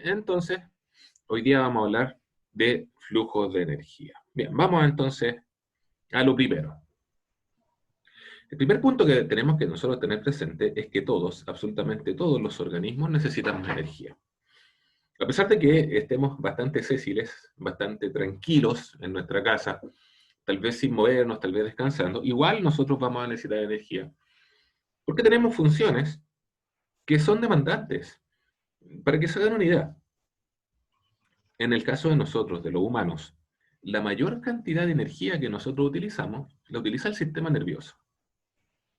Entonces, hoy día vamos a hablar de flujos de energía. Bien, vamos entonces a lo primero. El primer punto que tenemos que nosotros tener presente es que todos, absolutamente todos los organismos necesitamos energía. A pesar de que estemos bastante sésiles, bastante tranquilos en nuestra casa, tal vez sin movernos, tal vez descansando, igual nosotros vamos a necesitar energía. Porque tenemos funciones que son demandantes. Para que se hagan una idea, en el caso de nosotros, de los humanos, la mayor cantidad de energía que nosotros utilizamos, la utiliza el sistema nervioso.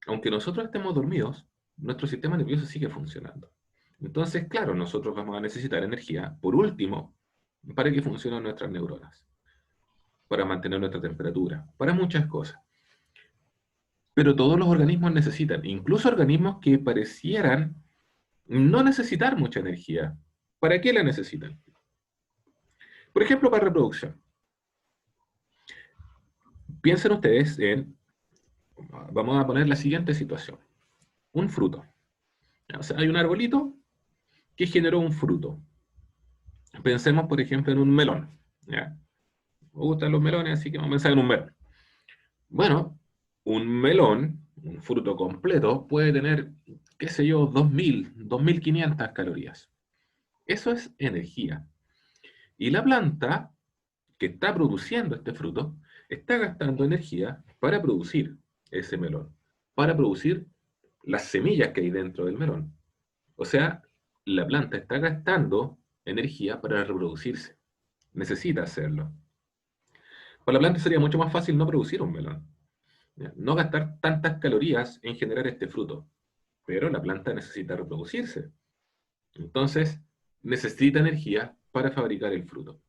Aunque nosotros estemos dormidos, nuestro sistema nervioso sigue funcionando. Entonces, claro, nosotros vamos a necesitar energía, por último, para que funcionen nuestras neuronas, para mantener nuestra temperatura, para muchas cosas. Pero todos los organismos necesitan, incluso organismos que parecieran no necesitar mucha energía. ¿Para qué la necesitan? Por ejemplo, para reproducción. Piensen ustedes en, vamos a poner la siguiente situación. Un fruto. O sea, hay un arbolito que generó un fruto. Pensemos, por ejemplo, en un melón. ¿Ya? Me gustan los melones, así que vamos a pensar en un melón. Bueno, un melón, un fruto completo, puede tener, qué sé yo, 2000, 2500 calorías. Eso es energía. Y la planta que está produciendo este fruto está gastando energía para producir ese melón, para producir las semillas que hay dentro del melón. O sea, la planta está gastando energía para reproducirse. Necesita hacerlo. Para la planta sería mucho más fácil no producir un melón, ¿ya? No gastar tantas calorías en generar este fruto. Pero la planta necesita reproducirse. Entonces, necesita energía para fabricar el fruto.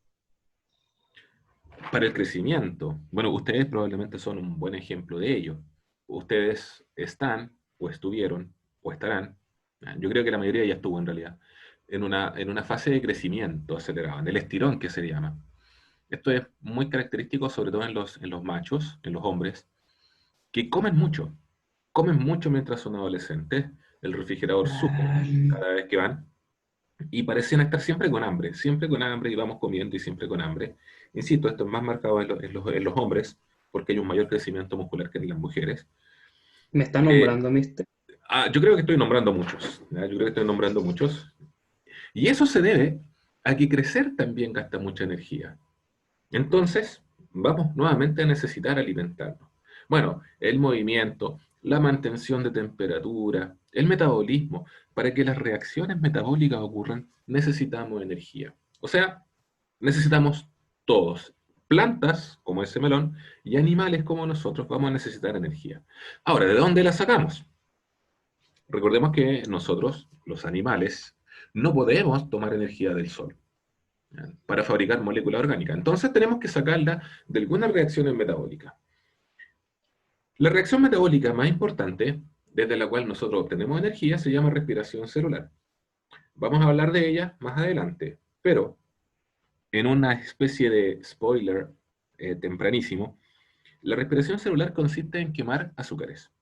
Para el crecimiento, bueno, ustedes probablemente son un buen ejemplo de ello. Ustedes están, o estuvieron, o estarán, yo creo que la mayoría ya estuvo en realidad, en una fase de crecimiento acelerado, en el estirón que se llama. Esto es muy característico sobre todo en los machos, en los hombres, que comen mucho mientras son adolescentes, el refrigerador sube cada vez que van, y parecen estar siempre con hambre, y vamos comiendo y siempre con hambre. Insisto, esto es más marcado en los hombres, porque hay un mayor crecimiento muscular que en las mujeres. ¿Me está Eh, nombrando, mister? yo creo que estoy nombrando muchos, ¿ya? Yo creo que estoy nombrando muchos. Y eso se debe a que crecer también gasta mucha energía. Entonces, vamos nuevamente a necesitar alimentarnos. Bueno, el movimiento, la mantención de temperatura, el metabolismo, para que las reacciones metabólicas ocurran, necesitamos energía. O sea, necesitamos todos. Plantas, como ese melón, y animales como nosotros, vamos a necesitar energía. Ahora, ¿de dónde la sacamos? Recordemos que nosotros, los animales, no podemos tomar energía del sol, ¿ya? Para fabricar molécula orgánica. Entonces tenemos que sacarla de algunas reacciones metabólicas. La reacción metabólica más importante, desde la cual nosotros obtenemos energía, se llama respiración celular. Vamos a hablar de ella más adelante, pero en una especie de spoiler tempranísimo, la respiración celular consiste en quemar azúcares.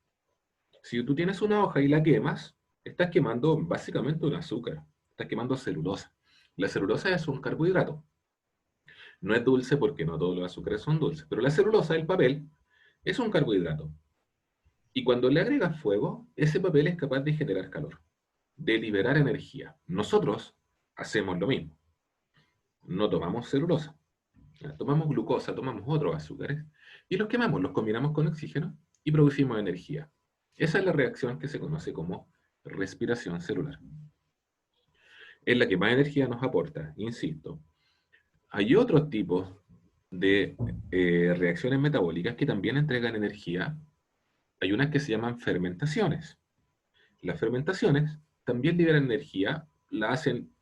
Si tú tienes una hoja y la quemas, estás quemando básicamente un azúcar, estás quemando celulosa. La celulosa es un carbohidrato. No es dulce porque no todos los azúcares son dulces, pero la celulosa, el papel, es un carbohidrato. Y cuando le agregas fuego, ese papel es capaz de generar calor, de liberar energía. Nosotros hacemos lo mismo. No tomamos celulosa, ya, tomamos glucosa, tomamos otros azúcares y los quemamos, los combinamos con oxígeno y producimos energía. Esa es la reacción que se conoce como respiración celular. Es la que más energía nos aporta, insisto. Hay otros tipos de reacciones metabólicas que también entregan energía. Hay unas que se llaman fermentaciones. Las fermentaciones también liberan energía, la hacen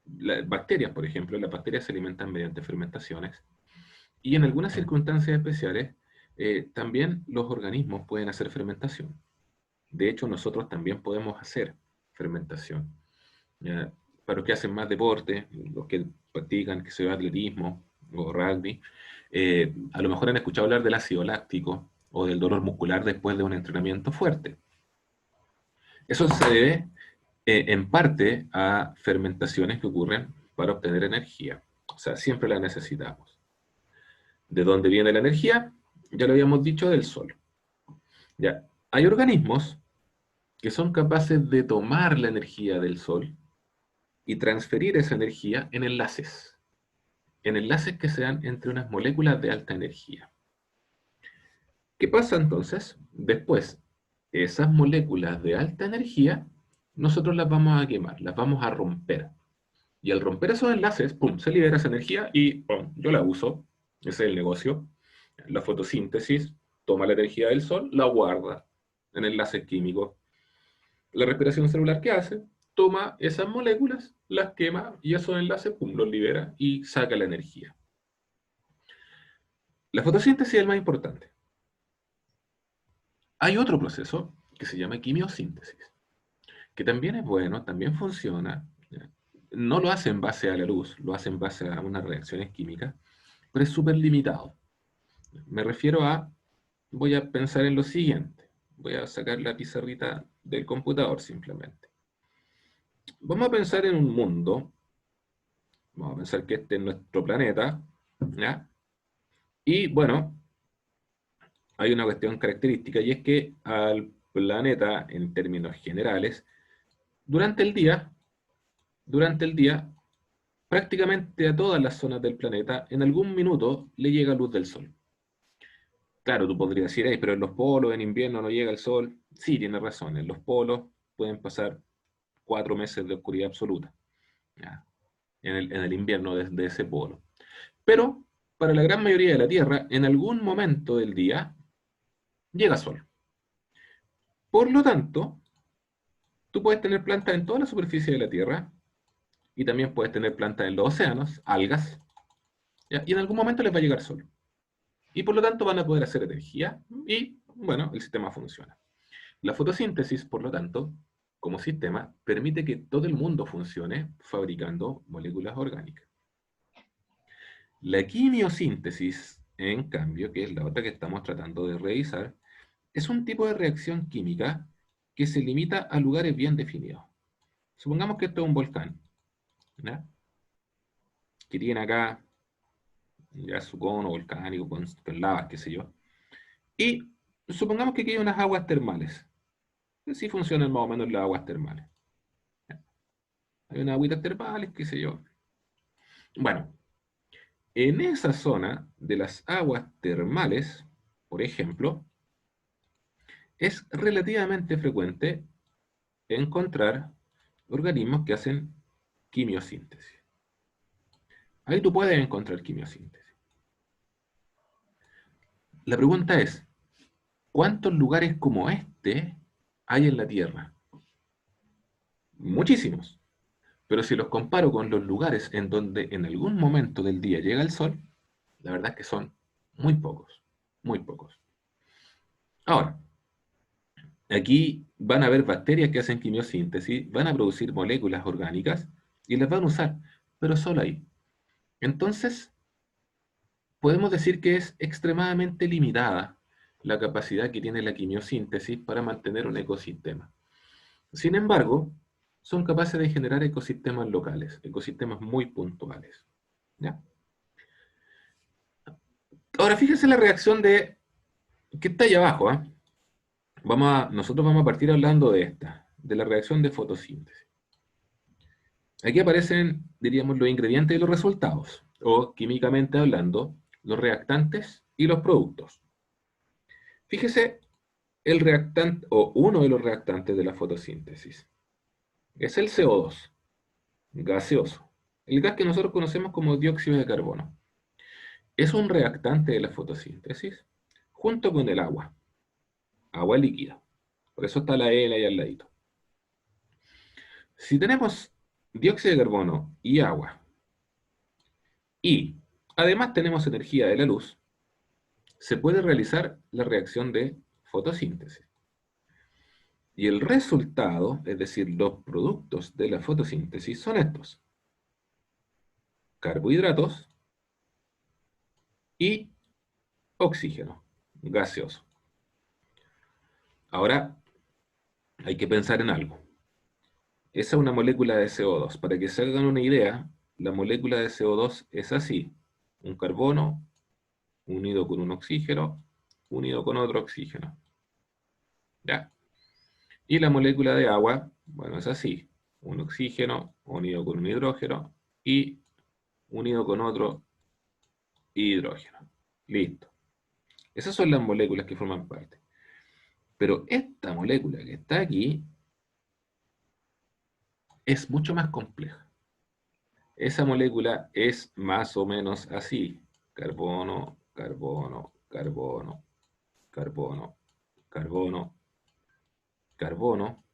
las bacterias, por ejemplo. Las bacterias se alimentan mediante fermentaciones. Y en algunas circunstancias especiales, también los organismos pueden hacer fermentación. De hecho, nosotros también podemos hacer fermentación. ¿Ya? Para los que hacen más deporte, los que practican, que se atletismo o rugby, a lo mejor han escuchado hablar del ácido láctico o del dolor muscular después de un entrenamiento fuerte. Eso se debe en parte a fermentaciones que ocurren para obtener energía. O sea, siempre la necesitamos. ¿De dónde viene la energía? Ya lo habíamos dicho, del sol. Ya, hay organismos que son capaces de tomar la energía del sol y transferir esa energía en enlaces que se dan entre unas moléculas de alta energía. ¿Qué pasa entonces? Después, esas moléculas de alta energía, nosotros las vamos a quemar, las vamos a romper. Y al romper esos enlaces, ¡pum!, se libera esa energía y ¡pum!, yo la uso. Ese es el negocio. La fotosíntesis toma la energía del sol, la guarda en enlaces químicos. La respiración celular, ¿qué hace? Toma esas moléculas, las quema y esos enlaces, ¡pum!, los libera y saca la energía. La fotosíntesis es el más importante. Hay otro proceso que se llama quimiosíntesis, que también es bueno, también funciona. No lo hace en base a la luz, lo hace en base a unas reacciones químicas, pero es súper limitado. Me refiero a, voy a pensar en lo siguiente, voy a sacar la pizarrita del computador simplemente. Vamos a pensar en un mundo, vamos a pensar que este es nuestro planeta, ¿ya? Y bueno, hay una cuestión característica y es que al planeta, en términos generales, durante el día, durante el día, prácticamente a todas las zonas del planeta, en algún minuto le llega luz del sol. Claro, tú podrías decir, "Ey, pero en los polos, en invierno no llega el sol". Sí, tienes razón, en los polos pueden pasar 4 meses de oscuridad absoluta, ¿ya? En el invierno de ese polo. Pero para la gran mayoría de la Tierra, en algún momento del día, llega sol. Por lo tanto, tú puedes tener plantas en toda la superficie de la Tierra y también puedes tener plantas en los océanos, algas, ¿ya? Y en algún momento les va a llegar sol. Y por lo tanto van a poder hacer energía y, bueno, el sistema funciona. La fotosíntesis, por lo tanto, como sistema, permite que todo el mundo funcione fabricando moléculas orgánicas. La quimiosíntesis, en cambio, que es la otra que estamos tratando de revisar, es un tipo de reacción química que se limita a lugares bien definidos. Supongamos que esto es un volcán, ¿ya? Que tiene acá ya su cono volcánico con lavas, qué sé yo. Y supongamos que aquí hay unas aguas termales. Así funcionan más o menos las aguas termales. Hay unas agüitas termales, qué sé yo. Bueno, en esa zona de las aguas termales, por ejemplo, es relativamente frecuente encontrar organismos que hacen quimiosíntesis. Ahí tú puedes encontrar quimiosíntesis. La pregunta es, ¿cuántos lugares como este hay en la Tierra? Muchísimos. Pero si los comparo con los lugares en donde en algún momento del día llega el sol, la verdad es que son muy pocos, muy pocos. Ahora, aquí van a haber bacterias que hacen quimiosíntesis, van a producir moléculas orgánicas y las van a usar, pero solo ahí. Entonces, podemos decir que es extremadamente limitada la capacidad que tiene la quimiosíntesis para mantener un ecosistema. Sin embargo, son capaces de generar ecosistemas locales, ecosistemas muy puntuales. ¿Ya? Ahora, fíjense la reacción de que está ahí abajo. ¿Eh? Nosotros vamos a partir hablando de esta, de la reacción de fotosíntesis. Aquí aparecen, diríamos, los ingredientes y los resultados, o químicamente hablando, los reactantes y los productos. Fíjese el reactante, o uno de los reactantes de la fotosíntesis, es el CO2, gaseoso, el gas que nosotros conocemos como dióxido de carbono. Es un reactante de la fotosíntesis junto con el agua líquida. Por eso está la L ahí al ladito. Si tenemos dióxido de carbono y agua, y además tenemos energía de la luz, se puede realizar la reacción de fotosíntesis. Y el resultado, es decir, los productos de la fotosíntesis son estos: carbohidratos y oxígeno gaseoso. Ahora, hay que pensar en algo. Esa es una molécula de CO2. Para que se hagan una idea, la molécula de CO2 es así. Un carbono unido con un oxígeno, unido con otro oxígeno. ¿Ya? Y la molécula de agua, bueno, es así. Un oxígeno unido con un hidrógeno y unido con otro hidrógeno. Listo. Esas son las moléculas que forman parte. Pero esta molécula que está aquí es mucho más compleja. Esa molécula es más o menos así. Carbono, carbono, carbono, carbono, carbono, carbono,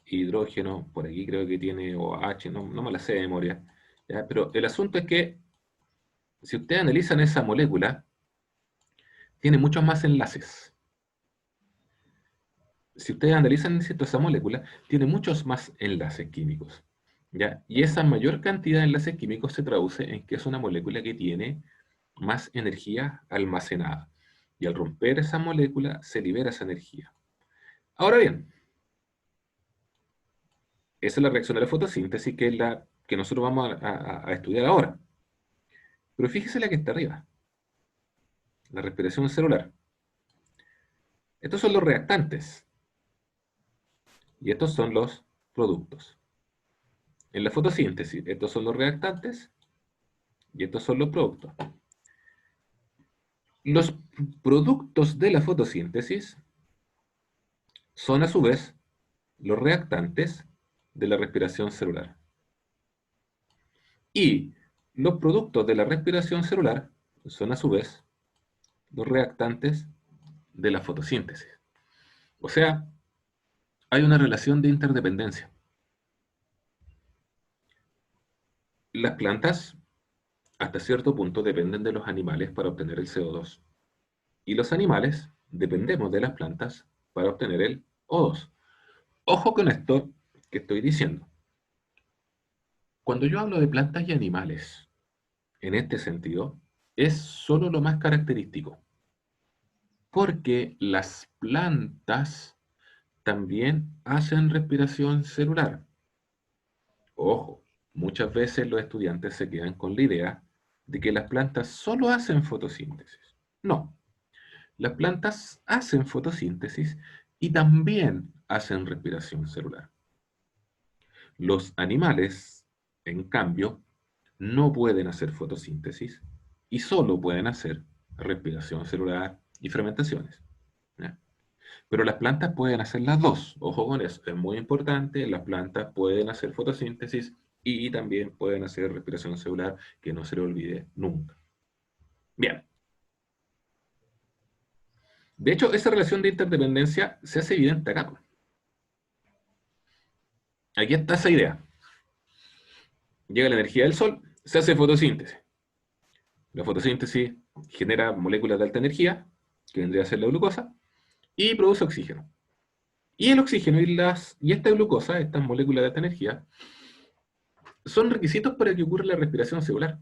hidrógeno, por aquí creo que tiene OH, no me la sé de memoria. ¿Ya? Pero el asunto es que si ustedes analizan esa molécula, tiene muchos más enlaces. Si ustedes analizan esa molécula, tiene muchos más enlaces químicos. ¿Ya? Y esa mayor cantidad de enlaces químicos se traduce en que es una molécula que tiene más energía almacenada. Y al romper esa molécula se libera esa energía. Ahora bien, esa es la reacción de la fotosíntesis, que es la que nosotros vamos a estudiar ahora. Pero fíjese la que está arriba, la respiración celular. Estos son los reactantes y estos son los productos. En la fotosíntesis, estos son los reactantes y estos son los productos. Los productos de la fotosíntesis son a su vez los reactantes de la respiración celular. Y los productos de la respiración celular son a su vez los reactantes de la fotosíntesis. O sea, hay una relación de interdependencia. Las plantas, hasta cierto punto, dependen de los animales para obtener el CO2. Y los animales dependemos de las plantas para obtener el O2. Ojo con esto que estoy diciendo. Cuando yo hablo de plantas y animales, en este sentido, es solo lo más característico. Porque las plantas también hacen respiración celular. Ojo, muchas veces los estudiantes se quedan con la idea de que las plantas solo hacen fotosíntesis. No, las plantas hacen fotosíntesis y también hacen respiración celular. Los animales, en cambio, no pueden hacer fotosíntesis y solo pueden hacer respiración celular y fermentaciones. ¿Ya? Pero las plantas pueden hacer las dos. Ojo con eso, es muy importante. Las plantas pueden hacer fotosíntesis y también pueden hacer respiración celular, que no se le olvide nunca. Bien. De hecho, esa relación de interdependencia se hace evidente acá. Aquí está esa idea. Llega la energía del sol, se hace fotosíntesis. La fotosíntesis genera moléculas de alta energía, que vendría a ser la glucosa, y produce oxígeno. Y el oxígeno y esta glucosa, estas moléculas de alta energía, son requisitos para que ocurra la respiración celular.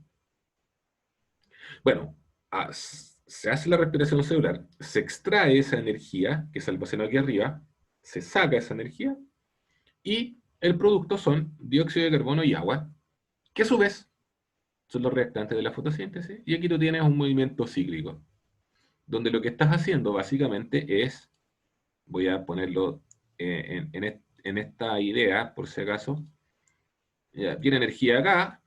Bueno, se hace la respiración celular, se extrae esa energía que se almacena aquí arriba, se saca esa energía y el producto son dióxido de carbono y agua, que a su vez son los reactantes de la fotosíntesis. Y aquí tú tienes un movimiento cíclico, donde lo que estás haciendo básicamente es, voy a ponerlo en esta idea, por si acaso, ya, tiene energía acá,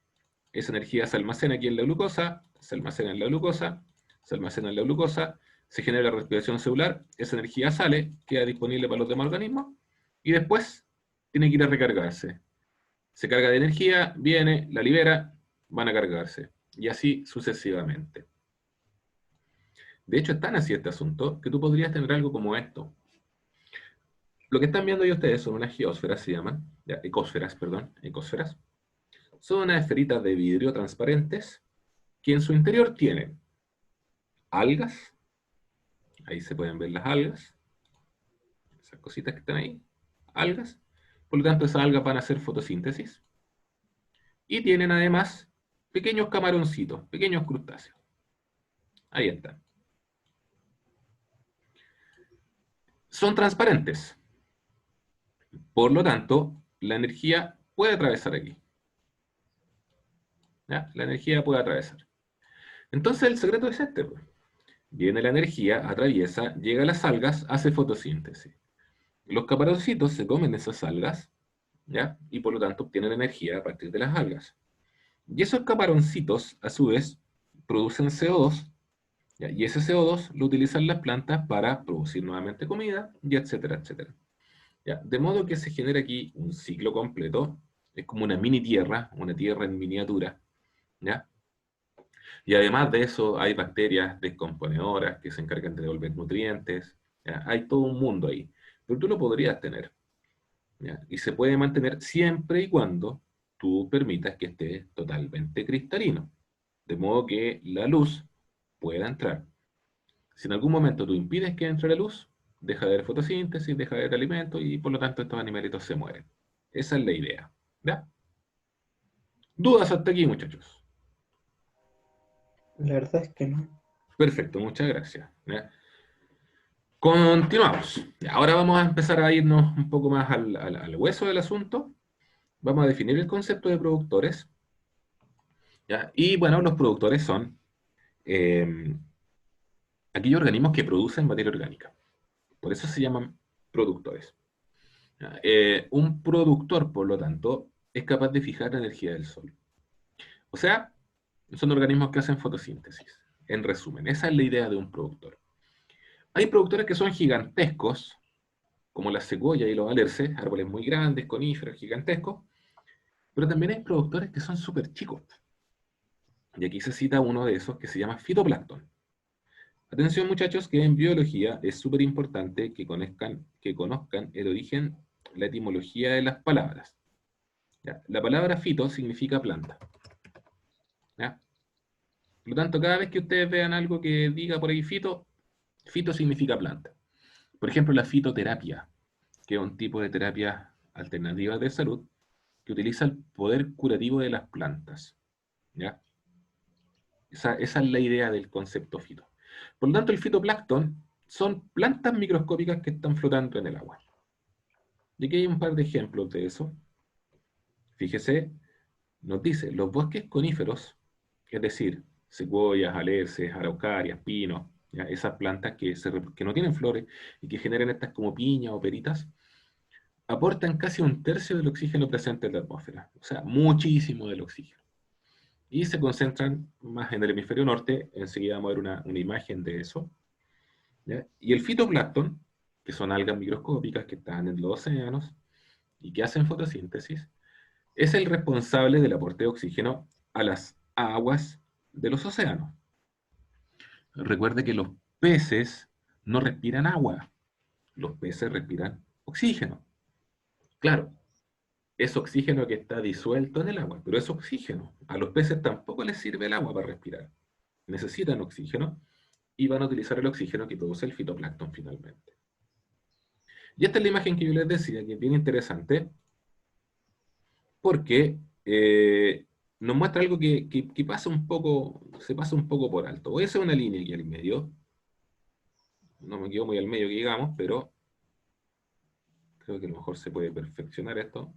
esa energía se almacena aquí en la glucosa, se almacena en la glucosa, se almacena en la glucosa, se genera la respiración celular, esa energía sale, queda disponible para los demás organismos, y después tiene que ir a recargarse. Se carga de energía, viene, la libera, van a cargarse. Y así sucesivamente. De hecho, es tan así este asunto que tú podrías tener algo como esto. Lo que están viendo ahí ustedes son unas geósferas, se llaman, ya, ecósferas, perdón, ecósferas. Son unas esferitas de vidrio transparentes que en su interior tienen algas, ahí se pueden ver las algas, esas cositas que están ahí, algas, por lo tanto esas algas van a hacer fotosíntesis, y tienen además pequeños camaroncitos, pequeños crustáceos, ahí están. Son transparentes, por lo tanto, la energía puede atravesar aquí. ¿Ya? La energía puede atravesar. Entonces el secreto es este, pues. Viene la energía, atraviesa, llega a las algas, hace fotosíntesis. Los camaroncitos se comen esas algas, ¿ya? Y por lo tanto obtienen energía a partir de las algas. Y esos camaroncitos, a su vez, producen CO2, ¿ya? Y ese CO2 lo utilizan las plantas para producir nuevamente comida, y etcétera, etcétera. ¿Ya? De modo que se genera aquí un ciclo completo, es como una mini tierra, una tierra en miniatura, ¿ya? Y además de eso, hay bacterias descomponedoras que se encargan de devolver nutrientes, ¿ya? Hay todo un mundo ahí. Pero tú lo podrías tener, ¿ya? Y se puede mantener siempre y cuando tú permitas que esté totalmente cristalino, de modo que la luz pueda entrar. Si en algún momento tú impides que entre la luz, deja de haber fotosíntesis, deja de haber alimento y por lo tanto estos animalitos se mueren. Esa es la idea. ¿Ya? ¿Dudas hasta aquí, muchachos? La verdad es que no. Perfecto, muchas gracias. ¿Ya? Continuamos. Ahora vamos a empezar a irnos un poco más al hueso del asunto. Vamos a definir el concepto de productores. ¿Ya? Y bueno, los productores son eh, aquellos organismos que producen materia orgánica. Por eso se llaman productores. ¿Ya? Un productor, por lo tanto, es capaz de fijar la energía del sol. O sea, son organismos que hacen fotosíntesis. En resumen, esa es la idea de un productor. Hay productores que son gigantescos, como la secuoya y los alerces, árboles muy grandes, coníferos, gigantescos, pero también hay productores que son súper chicos. Y aquí se cita uno de esos que se llama fitoplancton. Atención muchachos, que en biología es súper importante que conozcan el origen, la etimología de las palabras. ¿Ya? La palabra fito significa planta. ¿Ya? Por lo tanto, cada vez que ustedes vean algo que diga por ahí fito, fito significa planta. Por ejemplo, la fitoterapia, que es un tipo de terapia alternativa de salud que utiliza el poder curativo de las plantas. ¿Ya? Esa es la idea del concepto fito. Por lo tanto, el fitoplancton son plantas microscópicas que están flotando en el agua. Y aquí hay un par de ejemplos de eso. Fíjese, nos dice, los bosques coníferos, es decir, secuoyas, alerces, araucarias, pinos, ¿ya? Esas plantas que no tienen flores y que generan estas como piñas o peritas, aportan casi un tercio del oxígeno presente en la atmósfera, o sea, muchísimo del oxígeno. Y se concentran más en el hemisferio norte, enseguida vamos a ver una imagen de eso, ¿ya? Y el fitoplancton, que son algas microscópicas que están en los océanos y que hacen fotosíntesis, es el responsable del aporte de oxígeno a las aguas de los océanos. Recuerde que los peces no respiran agua, los peces respiran oxígeno. Claro, es oxígeno que está disuelto en el agua, pero es oxígeno. A los peces tampoco les sirve el agua para respirar. Necesitan oxígeno y van a utilizar el oxígeno que produce el fitoplancton finalmente. Y esta es la imagen que yo les decía, que es bien interesante, porque nos muestra algo que pasa un poco, se pasa un poco por alto. Voy a hacer una línea aquí al medio, no me quedo muy al medio que digamos, pero creo que a lo mejor se puede perfeccionar esto.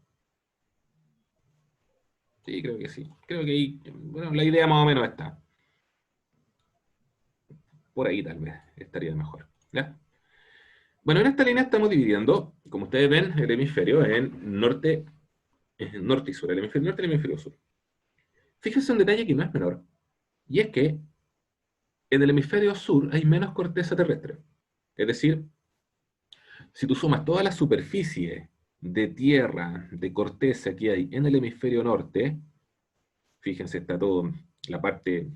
Sí, creo que sí. Creo que ahí, bueno, la idea más o menos está. Por ahí tal vez estaría mejor. ¿Ya? Bueno, en esta línea estamos dividiendo, como ustedes ven, el hemisferio en norte y sur, el hemisferio norte y el hemisferio sur. Fíjense un detalle que no es menor, y es que en el hemisferio sur hay menos corteza terrestre. Es decir, si tú sumas toda la superficie de tierra, de corteza que hay en el hemisferio norte, fíjense, está todo la parte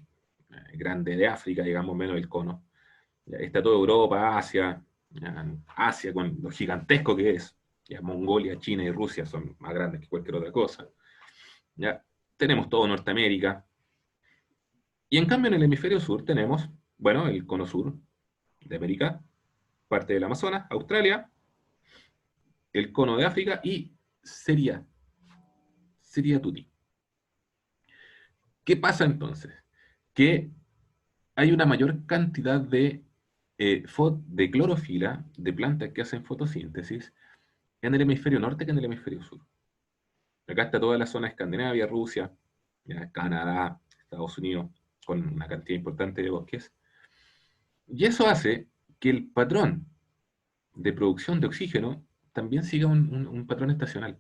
grande de África, digamos, menos el cono. Ya está toda Europa, Asia, Asia con lo gigantesco que es. Ya Mongolia, China y Rusia son más grandes que cualquier otra cosa. Ya tenemos todo Norteamérica. Y en cambio en el hemisferio sur tenemos, bueno, el cono sur de América, parte del Amazonas, Australia, el cono de África y sería Tuti. ¿Qué pasa entonces? Que hay una mayor cantidad de clorofila, de plantas que hacen fotosíntesis, en el hemisferio norte que en el hemisferio sur. Acá está toda la zona Escandinavia, Rusia, ya, Canadá, Estados Unidos, con una cantidad importante de bosques. Y eso hace que el patrón de producción de oxígeno también siga un patrón estacional.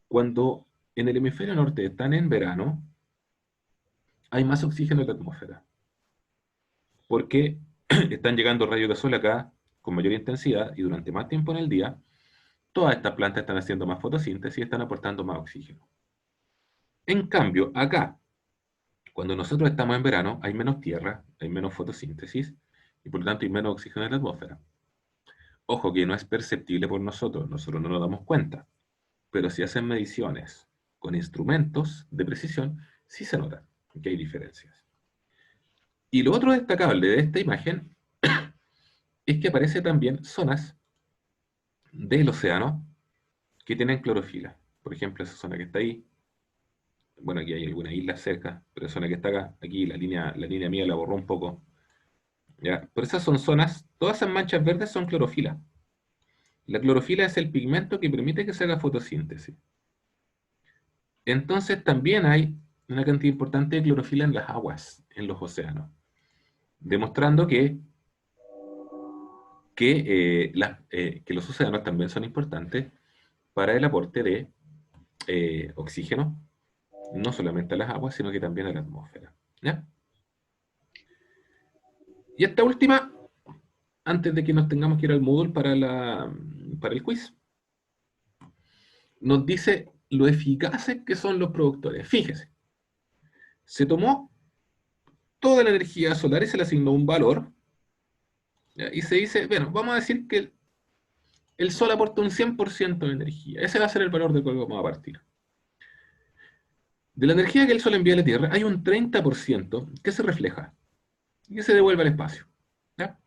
Cuando en el hemisferio norte están en verano, hay más oxígeno en la atmósfera, porque están llegando rayos de sol acá con mayor intensidad y durante más tiempo en el día, todas estas plantas están haciendo más fotosíntesis y están aportando más oxígeno. En cambio, acá, cuando nosotros estamos en verano, hay menos tierra, hay menos fotosíntesis y por lo tanto hay menos oxígeno en la atmósfera. Ojo que no es perceptible por nosotros no nos damos cuenta, pero si hacen mediciones con instrumentos de precisión, sí se nota que hay diferencias. Y lo otro destacable de esta imagen es que aparece también zonas del océano que tienen clorofila. Por ejemplo, esa zona que está ahí, bueno, aquí hay alguna isla cerca, pero esa zona que está acá, aquí la línea mía la borró un poco, ¿ya? Pero esas son zonas, todas esas manchas verdes son clorofila. La clorofila es el pigmento que permite que se haga fotosíntesis. Entonces también hay una cantidad importante de clorofila en las aguas, en los océanos, demostrando que los océanos también son importantes para el aporte de oxígeno, no solamente a las aguas, sino que también a la atmósfera. ¿Ya? Y esta última, antes de que nos tengamos que ir al Moodle para el quiz, nos dice lo eficaces que son los productores. Fíjese, se tomó toda la energía solar y se le asignó un valor, ¿ya? Y se dice, bueno, vamos a decir que el sol aporta un 100% de energía. Ese va a ser el valor del cual vamos a partir. De la energía que el sol envía a la Tierra, hay un 30% que se refleja y que se devuelve al espacio. ¿Ya?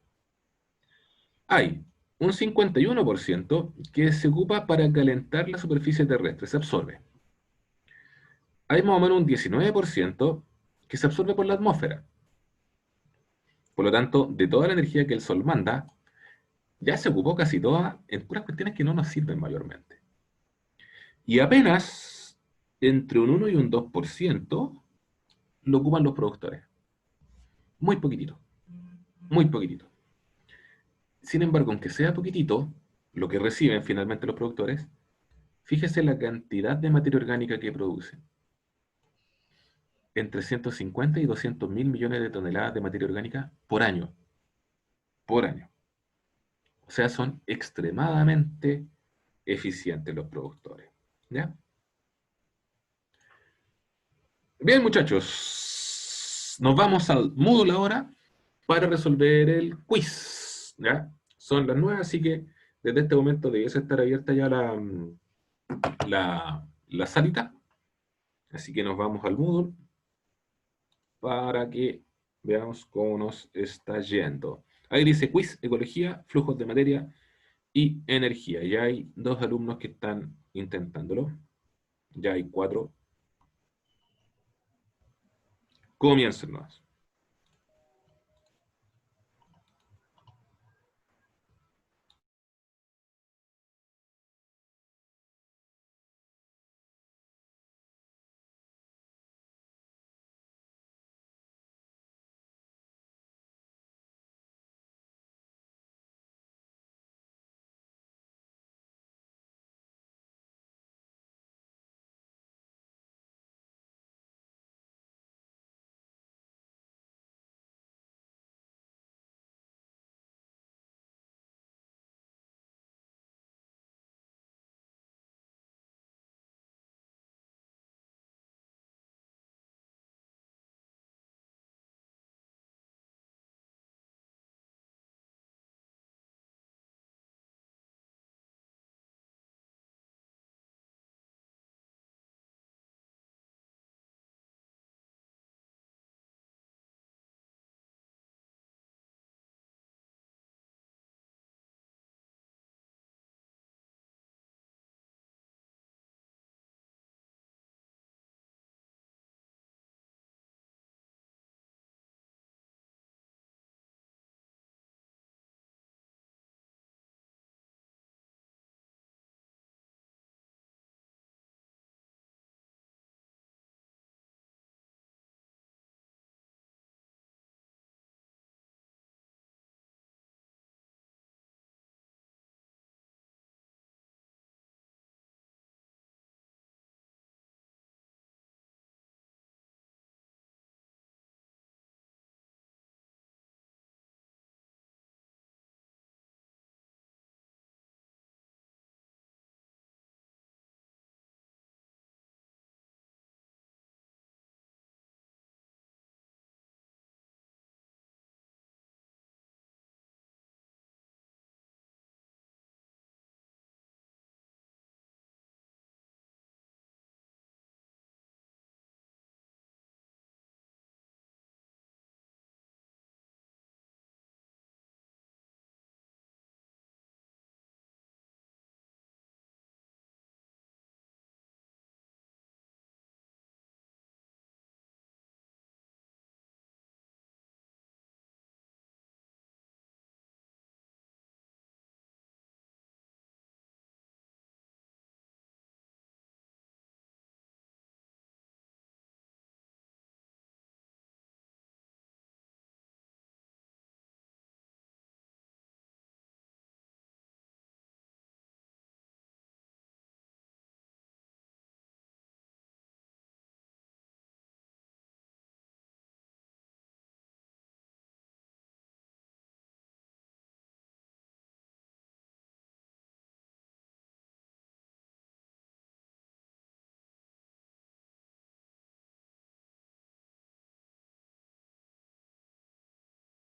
Hay un 51% que se ocupa para calentar la superficie terrestre, se absorbe. Hay más o menos un 19% que se absorbe por la atmósfera. Por lo tanto, de toda la energía que el sol manda, ya se ocupó casi toda en puras cuestiones que no nos sirven mayormente. Y apenas entre un 1 y un 2% lo ocupan los productores. Muy poquitito, muy poquitito. Sin embargo, aunque sea poquitito, lo que reciben finalmente los productores, fíjese la cantidad de materia orgánica que producen. Entre 150 y 200 mil millones de toneladas de materia orgánica por año. Por año. O sea, son extremadamente eficientes los productores. ¿Ya? Bien, muchachos. Nos vamos al Moodle ahora para resolver el quiz. ¿Ya? Son las 9, así que desde este momento debiese estar abierta ya la salita. Así que nos vamos al Moodle para que veamos cómo nos está yendo. Ahí dice quiz, ecología, flujos de materia y energía. Ya hay 2 alumnos que están intentándolo. Ya hay 4. Comiencen nomás.